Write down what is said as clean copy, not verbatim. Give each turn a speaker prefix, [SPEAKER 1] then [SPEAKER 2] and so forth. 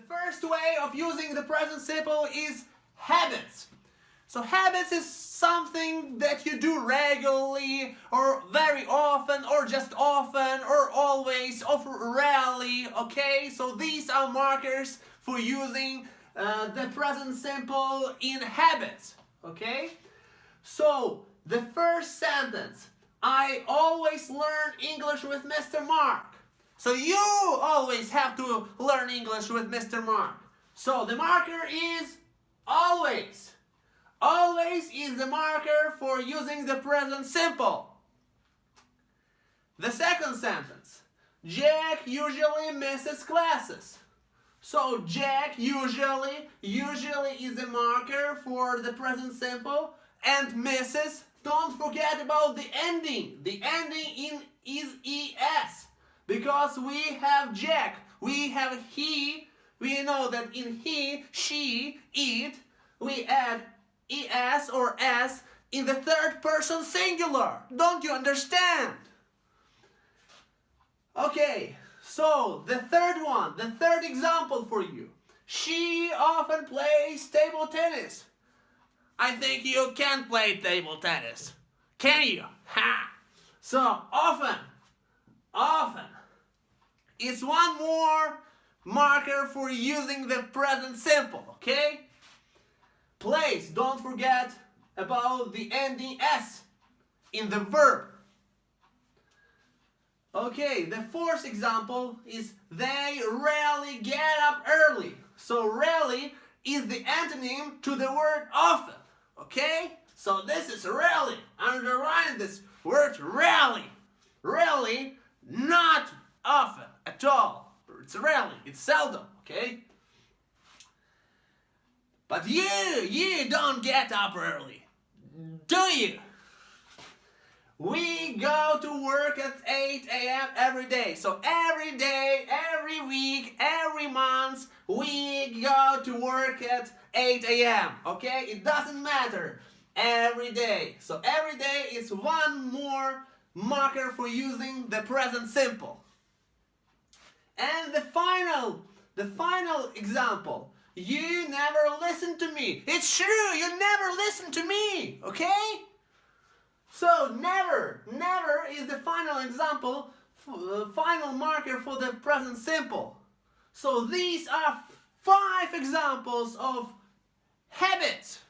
[SPEAKER 1] first way of using the present simple is habits. So habits is something that you do regularly or very often or just often or always or rarely, okay? So these are markers for using the present simple in habits, okay? So the first sentence, I always learn English with Mr. Mark. So you always have to learn English with Mr. Mark. So the marker is always. Always is the marker for using the present simple. The second sentence, Jack usually misses classes. So Jack usually is the marker for the present simple, and misses, don't forget about the ending. The ending in is es. Because we have Jack, we have he, we know that in he, she, it, we add es or s in the third person singular. Don't you understand? Okay, so the third one, the third example for you. She often plays table tennis. I think you can play table tennis. Can you? Ha! So often is one more marker for using the present simple, okay? Plays, don't forget about the ending s in the verb. Okay, the fourth example is they rarely get up early. So rarely is the antonym to the word often, okay? So this is rarely. Underline this word rarely. Rarely, not often at all. It's rarely, it's seldom, okay? But you don't get up early, do you? We go to work at 8 a.m. every day. So every day, every week, every month, we go to work at 8 a.m. Okay? It doesn't matter. Every day. So every day is one more marker for using the present simple. And the final example. You never listen to me. It's true, you never listen to me, okay? So never is the final example, final marker for the present simple. So these are 5 examples of habits.